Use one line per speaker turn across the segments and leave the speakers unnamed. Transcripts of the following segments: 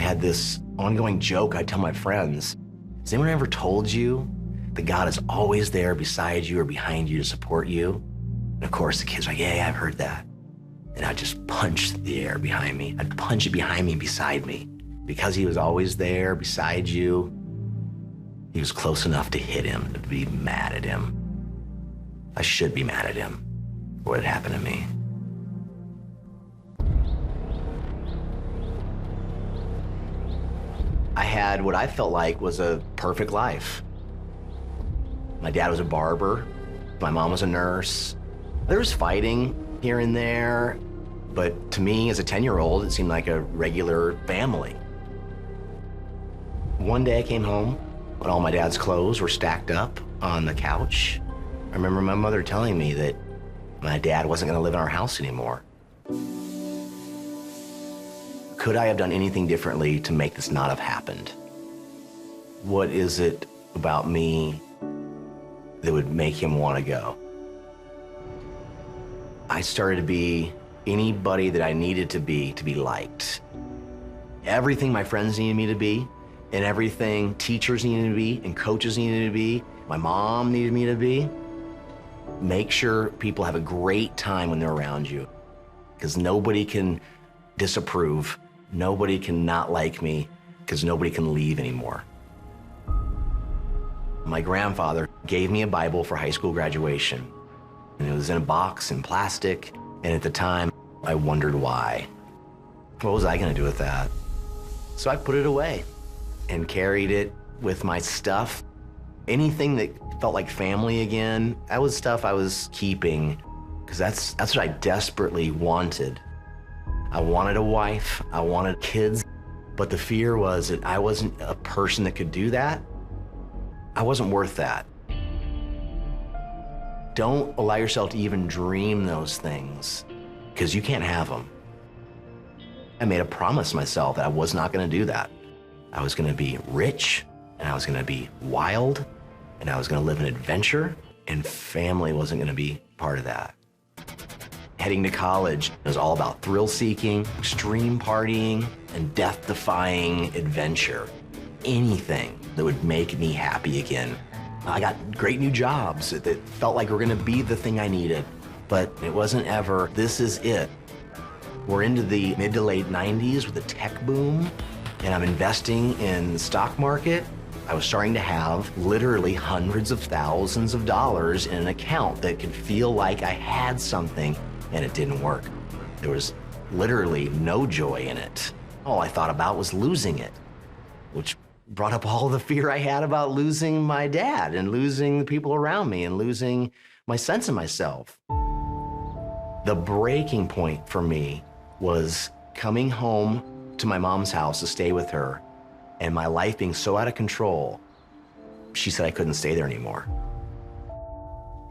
had this ongoing joke I tell my friends. Has anyone ever told you that God is always there beside you or behind you to support you? And of course, the kids are like, yeah, I've heard that. And I'd just punch the air behind me. I'd punch it behind me and beside me. Because he was always there beside you, he was close enough to hit him, to be mad at him. I should be mad at him for what had happened to me. I had what I felt like was a perfect life. My dad was a barber. My mom was a nurse. There was fighting here and there, but to me, as a 10-year-old, it seemed like a regular family. One day I came home, and all my dad's clothes were stacked up on the couch. I remember my mother telling me that my dad wasn't going to live in our house anymore. Could I have done anything differently to make this not have happened? What is it about me that would make him want to go? I started to be anybody that I needed to be liked. Everything my friends needed me to be, and everything teachers needed to be, and coaches needed to be, my mom needed me to be. Make sure people have a great time when they're around you, because nobody can disapprove. Nobody can not like me, because nobody can leave anymore. My grandfather gave me a Bible for high school graduation, and it was in a box in plastic, and at the time, I wondered why. What was I gonna do with that? So I put it away and carried it with my stuff. Anything that felt like family again, that was stuff I was keeping, because that's what I desperately wanted. I wanted a wife, I wanted kids, but the fear was that I wasn't a person that could do that. I wasn't worth that. Don't allow yourself to even dream those things, because you can't have them. I made a promise to myself that I was not gonna do that. I was gonna be rich, and I was gonna be wild, and I was gonna live an adventure, and family wasn't gonna be part of that. Heading to college was all about thrill-seeking, extreme partying, and death-defying adventure. Anything that would make me happy again. I got great new jobs that felt like were gonna be the thing I needed, but it wasn't ever, this is it. We're into the mid to late 90s with a tech boom, and I'm investing in the stock market. I was starting to have literally hundreds of thousands of dollars in an account that could feel like I had something, and it didn't work. There was literally no joy in it. All I thought about was losing it, which brought up all the fear I had about losing my dad and losing the people around me and losing my sense of myself. The breaking point for me was coming home to my mom's house to stay with her, and my life being so out of control, she said I couldn't stay there anymore.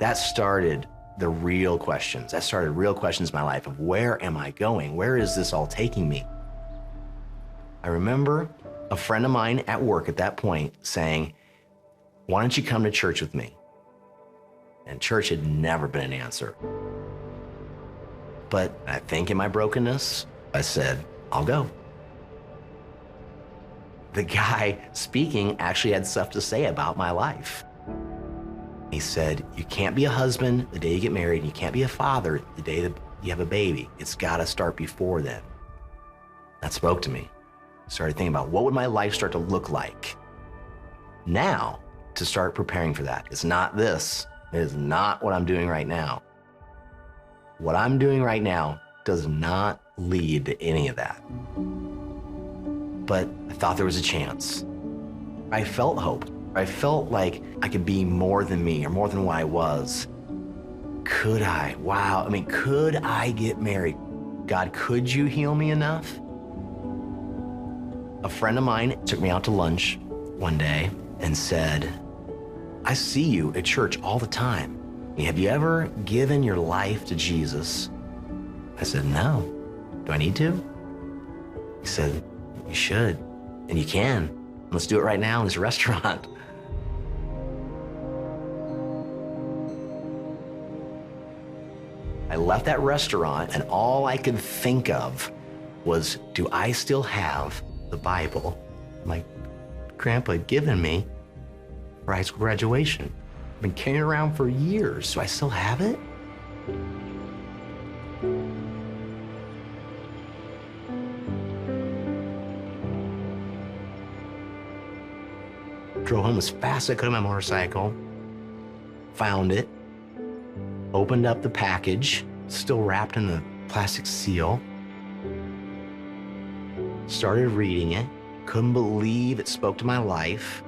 That started the real questions. That started real questions in my life of where am I going? Where is this all taking me? I remember a friend of mine at work at that point saying, why don't you come to church with me? And church had never been an answer. But I think in my brokenness, I said, I'll go. The guy speaking actually had stuff to say about my life. He said, you can't be a husband the day you get married, and you can't be a father the day that you have a baby. It's gotta start before then. That spoke to me. I started thinking about what would my life start to look like now to start preparing for that. It's not this. It is not what I'm doing right now. What I'm doing right now does not lead to any of that. But I thought there was a chance. I felt hope. I felt like I could be more than me or more than what I was. Could I? Wow. I mean, could I get married? God, could you heal me enough? A friend of mine took me out to lunch one day and said, I see you at church all the time. Have you ever given your life to Jesus? I said, no. Do I need to? He said, you should, and you can. Let's do it right now in this restaurant. I left that restaurant, and all I could think of was, do I still have the Bible my grandpa had given me for high school graduation. I've been carrying it around for years. Do I still have it? Drove home as fast as I could on my motorcycle, found it, opened up the package, still wrapped in the plastic seal, started reading it, couldn't believe it spoke to my life,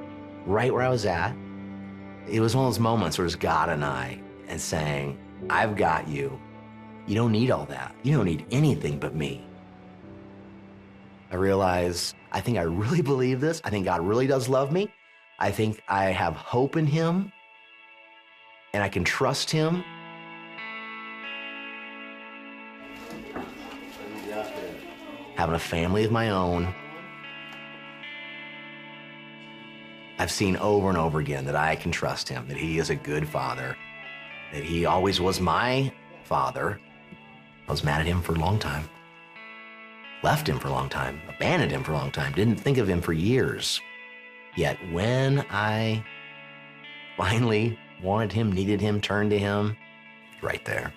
right where I was at. It was one of those moments where it's God and I, and saying, I've got you. You don't need all that. You don't need anything but me. I realize, I think I really believe this. I think God really does love me. I think I have hope in him, and I can trust him. Having a family of my own, I've seen over and over again that I can trust him, that he is a good father, that he always was my father. I was mad at him for a long time, left him for a long time, abandoned him for a long time, didn't think of him for years. Yet when I finally wanted him, needed him, turned to him, right there.